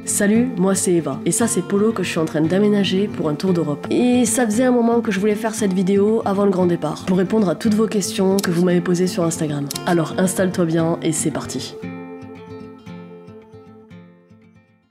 Salut, moi c'est Eva, et ça c'est Polo que je suis en train d'aménager pour un tour d'Europe. Et ça faisait un moment que je voulais faire cette vidéo avant le grand départ, pour répondre à toutes vos questions que vous m'avez posées sur Instagram. Alors installe-toi bien et c'est parti.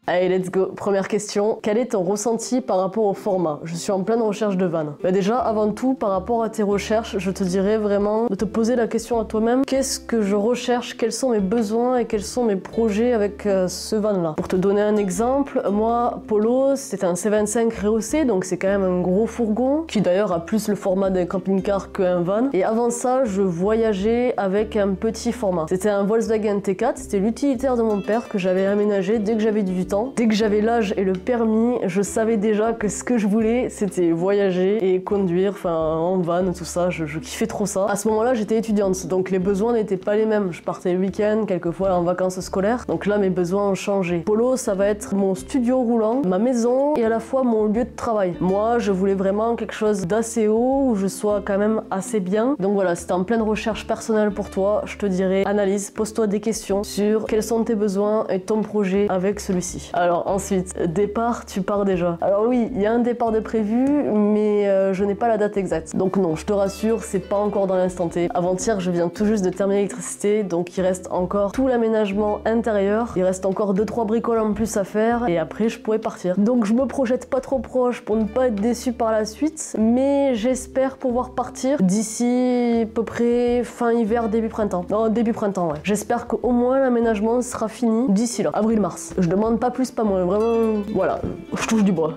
Allez, let's go. Première question. Quel est ton ressenti par rapport au format? Je suis en pleine recherche de van. Déjà, avant tout, par rapport à tes recherches, je te dirais vraiment de te poser la question à toi-même. Qu'est-ce que je recherche? Quels sont mes besoins et quels sont mes projets avec ce van-là? Pour te donner un exemple, moi, Polo, c'est un C25 rehaussé, donc c'est quand même un gros fourgon, qui d'ailleurs a plus le format d'un camping-car qu'un van. Et avant ça, je voyageais avec un petit format. C'était un Volkswagen T4, c'était l'utilitaire de mon père que j'avais aménagé dès que j'avais du temps. Dès que j'avais l'âge et le permis, je savais déjà que ce que je voulais, c'était voyager et conduire, enfin en van, tout ça, je kiffais trop ça. À ce moment-là, j'étais étudiante, donc les besoins n'étaient pas les mêmes. Je partais le week-end, quelquefois en vacances scolaires, donc là mes besoins ont changé. Polo, ça va être mon studio roulant, ma maison et à la fois mon lieu de travail. Moi, je voulais vraiment quelque chose d'assez haut, où je sois quand même assez bien. Donc voilà, c'était en pleine recherche personnelle pour toi. Je te dirais, analyse, pose-toi des questions sur quels sont tes besoins et ton projet avec celui-ci. Alors ensuite, départ, tu pars déjà. Alors oui, il y a un départ de prévu, mais je n'ai pas la date exacte. Donc non, je te rassure, c'est pas encore dans l'instant T. Avant-hier, je viens tout juste de terminer l'électricité, donc il reste encore tout l'aménagement intérieur. Il reste encore 2-3 bricoles en plus à faire, et après je pourrais partir. Donc je me projette pas trop proche pour ne pas être déçu par la suite, mais j'espère pouvoir partir d'ici à peu près fin hiver, début printemps. Non, début printemps, ouais. J'espère qu'au moins l'aménagement sera fini d'ici là, avril-mars. Je demande pas plus, pas moins, vraiment, voilà, je touche du bois.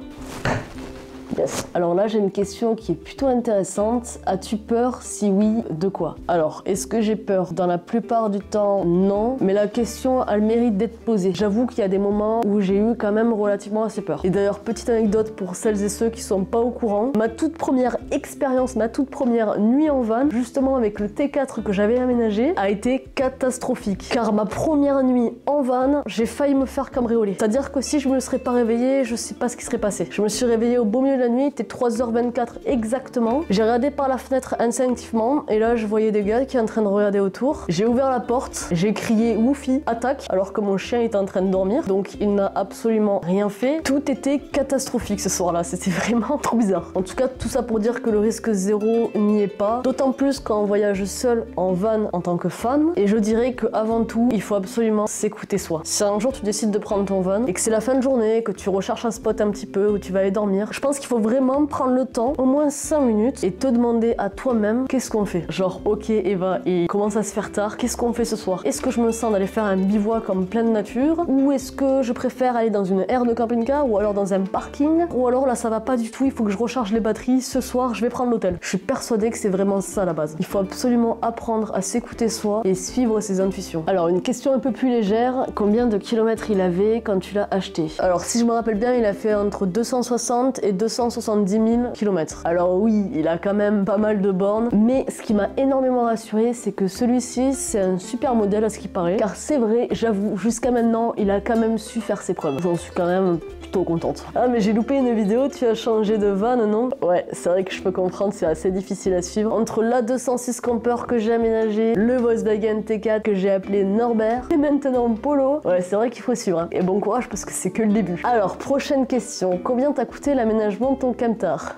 Yes. Alors là, j'ai une question qui est plutôt intéressante. As-tu peur? Si oui, de quoi? Alors, est-ce que j'ai peur? Dans la plupart du temps, non. Mais la question a le mérite d'être posée. J'avoue qu'il y a des moments où j'ai eu quand même relativement assez peur. Et d'ailleurs, petite anecdote pour celles et ceux qui sont pas au courant. Ma toute première expérience, ma toute première nuit en van, justement avec le T4 que j'avais aménagé, a été catastrophique. Car ma première nuit en van, j'ai failli me faire cambrioler. C'est-à-dire que si je me serais pas réveillée, je sais pas ce qui serait passé. Je me suis réveillée au beau milieu de la nuit, c'était 3h24 exactement. J'ai regardé par la fenêtre instinctivement et là je voyais des gars qui étaient en train de regarder autour. J'ai ouvert la porte, j'ai crié Woufi, attaque, alors que mon chien était en train de dormir, donc il n'a absolument rien fait. Tout était catastrophique ce soir-là, c'était vraiment trop bizarre. En tout cas, tout ça pour dire que le risque zéro n'y est pas, d'autant plus quand on voyage seul en van en tant que fan. Et je dirais qu'avant tout, il faut absolument s'écouter soi. Si un jour tu décides de prendre ton van et que c'est la fin de journée, que tu recherches un spot un petit peu où tu vas aller dormir, je pense qu'il faut vraiment prendre le temps, au moins 5 minutes, et te demander à toi-même qu'est-ce qu'on fait. Genre, ok Eva, il commence à se faire tard, qu'est-ce qu'on fait ce soir? Est-ce que je me sens d'aller faire un bivouac en pleine nature? Ou est-ce que je préfère aller dans une aire de camping-car? Ou alors dans un parking? Ou alors là ça va pas du tout, il faut que je recharge les batteries, ce soir je vais prendre l'hôtel. Je suis persuadée que c'est vraiment ça la base. Il faut absolument apprendre à s'écouter soi et suivre ses intuitions. Alors une question un peu plus légère, combien de kilomètres il avait quand tu l'as acheté? Alors si je me rappelle bien, il a fait entre 260 et 270 000 km. Alors oui, il a quand même pas mal de bornes, mais ce qui m'a énormément rassuré, c'est que celui-ci, c'est un super modèle à ce qui paraît, car c'est vrai, j'avoue, jusqu'à maintenant, il a quand même su faire ses preuves. J'en suis quand même plutôt contente. Ah mais j'ai loupé une vidéo, tu as changé de van, non? Ouais, c'est vrai que je peux comprendre, c'est assez difficile à suivre. Entre l'A206 Camper que j'ai aménagé, le Volkswagen T4 que j'ai appelé Norbert, et maintenant Polo, ouais, c'est vrai qu'il faut suivre, hein. Et bon courage parce que c'est que le début. Alors, prochaine question, combien t'a coûté l'aménagement de ton camtar?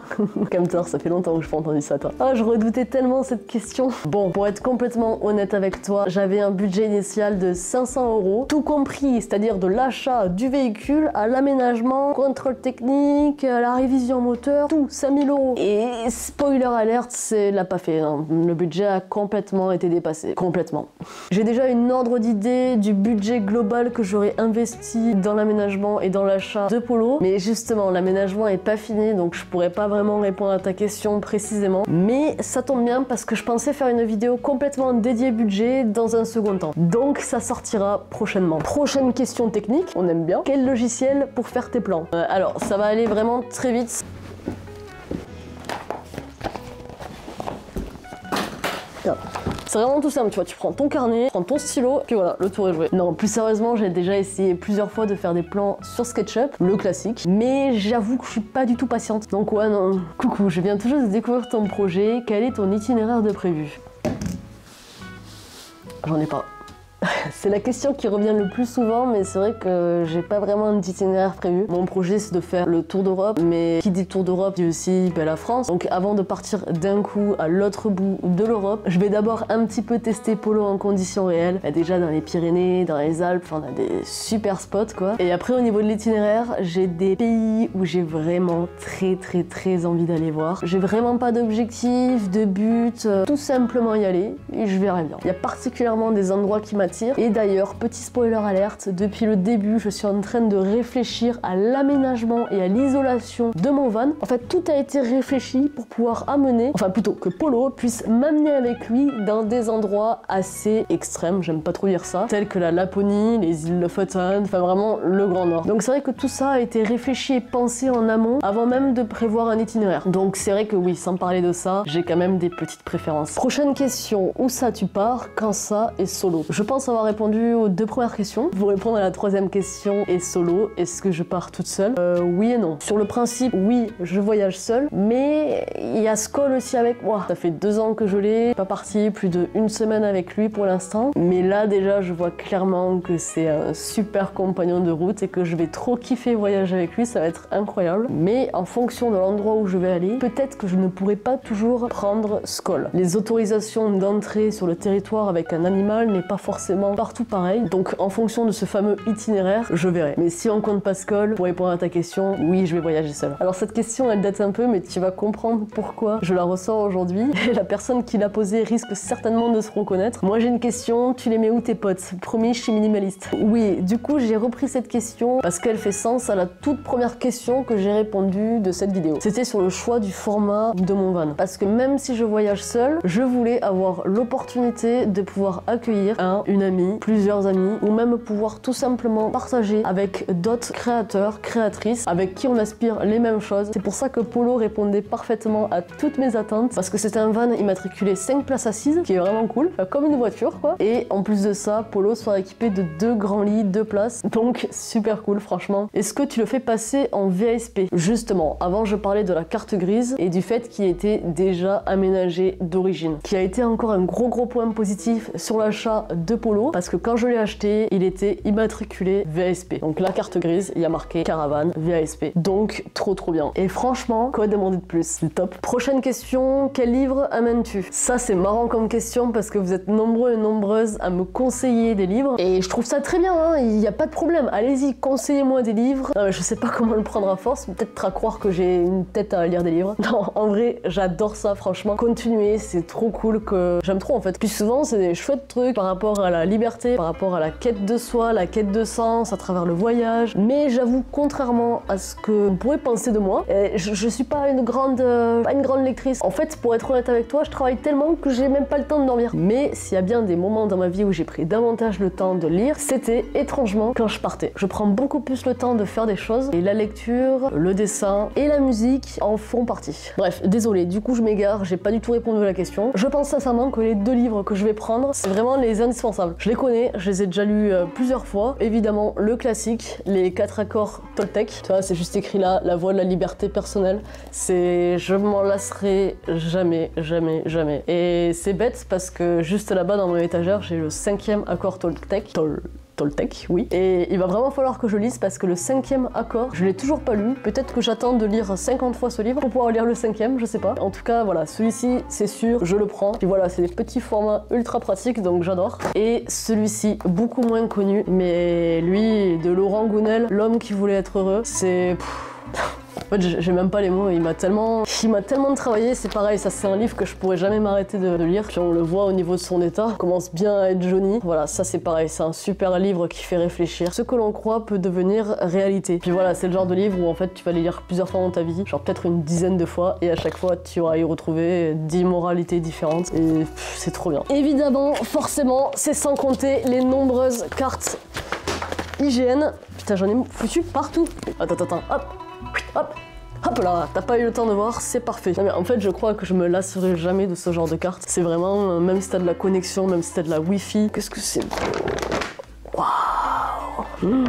Camtar, ça fait longtemps que je n'ai pas entendu ça, toi. Ah, je redoutais tellement cette question. Bon, pour être complètement honnête avec toi, j'avais un budget initial de 500 €, tout compris, c'est-à-dire de l'achat du véhicule à l'aménagement, contrôle technique, à la révision moteur, tout, 5000 €. Et spoiler alert, c'est l'a pas fait, hein. Le budget a complètement été dépassé, complètement. J'ai déjà une ordre d'idée du budget global que j'aurais investi dans l'aménagement et dans l'achat de Polo, mais justement, l'aménagement est pas fini, donc je pourrais pas vraiment répondre à ta question précisément, mais ça tombe bien parce que je pensais faire une vidéo complètement dédiée budget dans un second temps. Donc ça sortira prochainement. Prochaine question technique, on aime bien. Quel logiciel pour faire tes plans? Alors ça va aller vraiment très vite. C'est vraiment tout simple, tu vois, tu prends ton carnet, tu prends ton stylo, puis voilà, le tour est joué. Non, plus sérieusement, j'ai déjà essayé plusieurs fois de faire des plans sur SketchUp, le classique, mais j'avoue que je suis pas du tout patiente. Donc ouais, non. Coucou, je viens tout juste de découvrir ton projet, quel est ton itinéraire de prévu? J'en ai pas. C'est la question qui revient le plus souvent, mais c'est vrai que j'ai pas vraiment d'itinéraire prévu. Mon projet c'est de faire le tour d'Europe, mais qui dit tour d'Europe dit aussi la France. Donc avant de partir d'un coup à l'autre bout de l'Europe, je vais d'abord un petit peu tester Polo en conditions réelles. Déjà dans les Pyrénées, dans les Alpes, on a des super spots quoi. Et après au niveau de l'itinéraire, j'ai des pays où j'ai vraiment très envie d'aller voir. J'ai vraiment pas d'objectif, de but, tout simplement y aller et je verrai bien. Il y a particulièrement des endroits qui m'attirent. Et d'ailleurs, petit spoiler alerte, depuis le début, je suis en train de réfléchir à l'aménagement et à l'isolation de mon van. En fait, tout a été réfléchi pour pouvoir amener, enfin plutôt que Polo puisse m'amener avec lui dans des endroits assez extrêmes, j'aime pas trop dire ça, tels que la Laponie, les îles Lofoten, enfin vraiment le Grand Nord. Donc c'est vrai que tout ça a été réfléchi et pensé en amont avant même de prévoir un itinéraire. Donc c'est vrai que oui, sans parler de ça, j'ai quand même des petites préférences. Prochaine question, où ça tu pars, quand ça et solo? Je pense avoir répondu aux deux premières questions. Pour répondre à la troisième question, et solo, est-ce que je pars toute seule? Oui et non. Sur le principe, oui, je voyage seule, mais il y a Skoll aussi avec moi. Ça fait 2 ans que je l'ai, pas parti plus d'1 semaine avec lui pour l'instant, mais là déjà je vois clairement que c'est un super compagnon de route et que je vais trop kiffer voyager avec lui, ça va être incroyable. Mais en fonction de l'endroit où je vais aller, peut-être que je ne pourrai pas toujours prendre Skoll. Les autorisations d'entrée sur le territoire avec un animal n'est pas forcément partout pareil, donc en fonction de ce fameux itinéraire, je verrai. Mais si on compte pas Skoll, pour répondre à ta question, oui, je vais voyager seule. Alors cette question, elle date un peu, mais tu vas comprendre pourquoi je la ressors aujourd'hui. Et la personne qui l'a posée risque certainement de se reconnaître. Moi j'ai une question, tu les mets où tes potes? Promis, je suis minimaliste. Oui, du coup j'ai repris cette question parce qu'elle fait sens à la toute première question que j'ai répondu de cette vidéo. C'était sur le choix du format de mon van. Parce que même si je voyage seule, je voulais avoir l'opportunité de pouvoir accueillir une amie, plusieurs amis, ou même pouvoir tout simplement partager avec d'autres créateurs, créatrices, avec qui on aspire les mêmes choses. C'est pour ça que Polo répondait parfaitement à toutes mes attentes, parce que c'était un van immatriculé 5 places assises, qui est vraiment cool, enfin, comme une voiture quoi. Et en plus de ça, Polo sera équipé de 2 grands lits, 2 places, donc super cool franchement. Est-ce que tu le fais passer en VASP? Justement, avant je parlais de la carte grise et du fait qu'il était déjà aménagé d'origine, qui a été encore un gros point positif sur l'achat de Polo, parce que quand je l'ai acheté, il était immatriculé VASP. Donc la carte grise, il y a marqué caravane VASP. Donc trop bien. Et franchement, quoi demander de plus? C'est top. Prochaine question, quel livre amènes-tu? Ça c'est marrant comme question parce que vous êtes nombreux et nombreuses à me conseiller des livres et je trouve ça très bien, hein, il n'y a pas de problème. Allez-y, conseillez-moi des livres. Je sais pas comment le prendre à force, peut-être à croire que j'ai une tête à lire des livres. Non, en vrai, j'adore ça franchement. Continuez, c'est trop cool, que j'aime trop en fait. Puis souvent, c'est des chouettes trucs par rapport à la liberté, par rapport à la quête de soi, la quête de sens à travers le voyage. Mais j'avoue, contrairement à ce que vous pourrez penser de moi, je suis pas une grande lectrice. En fait, pour être honnête avec toi, je travaille tellement que j'ai même pas le temps de dormir. Mais s'il y a bien des moments dans ma vie où j'ai pris davantage le temps de lire, c'était étrangement quand je partais. Je prends beaucoup plus le temps de faire des choses et la lecture, le dessin et la musique en font partie. Bref, désolé, du coup je m'égare, j'ai pas du tout répondu à la question. Je pense sincèrement que les 2 livres que je vais prendre, c'est vraiment les indispensables. Je les connais, je les ai déjà lus plusieurs fois. Évidemment, le classique, les 4 accords Toltec. Tu vois, c'est juste écrit là, la voie de la liberté personnelle. C'est... je m'en lasserai jamais. Et c'est bête parce que juste là-bas dans mon étagère, j'ai le 5e accord Toltec. Toltec, oui. Et il va vraiment falloir que je lise parce que le 5e accord, je l'ai toujours pas lu. Peut-être que j'attends de lire 50 fois ce livre pour pouvoir lire le 5e, je sais pas. En tout cas, voilà, celui-ci, c'est sûr, je le prends. Puis voilà, c'est des petits formats ultra pratiques, donc j'adore. Et celui-ci, beaucoup moins connu, mais lui, de Laurent Gounel, L'homme qui voulait être heureux, c'est... En fait, j'ai même pas les mots, il m'a tellement travaillé, c'est pareil, ça c'est un livre que je pourrais jamais m'arrêter de lire. Puis on le voit au niveau de son état, il commence bien à être jauni. Voilà, ça c'est pareil, c'est un super livre qui fait réfléchir. Ce que l'on croit peut devenir réalité. Puis voilà, c'est le genre de livre où en fait tu vas les lire plusieurs fois dans ta vie, genre peut-être une dizaine de fois, et à chaque fois tu vas y retrouver 10 moralités différentes, et c'est trop bien. Évidemment, forcément, c'est sans compter les nombreuses cartes hygiène. Putain, j'en ai foutu partout. Attends, hop là, t'as pas eu le temps de voir, c'est parfait. Non, mais en fait, je crois que je me lasserai jamais de ce genre de cartes. C'est vraiment, même si t'as de la connexion, même si t'as de la wifi, qu'est-ce que c'est beau. Waouh.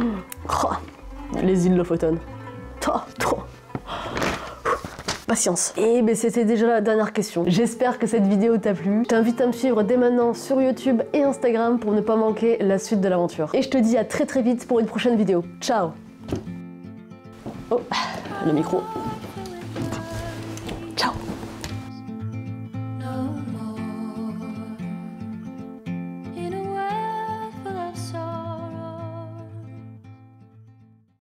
Les îles Lofoten. Trop. patience. Et ben c'était déjà la dernière question. J'espère que cette vidéo t'a plu. Je t'invite à me suivre dès maintenant sur YouTube et Instagram pour ne pas manquer la suite de l'aventure. Et je te dis à très vite pour une prochaine vidéo. Ciao. Oh, le micro.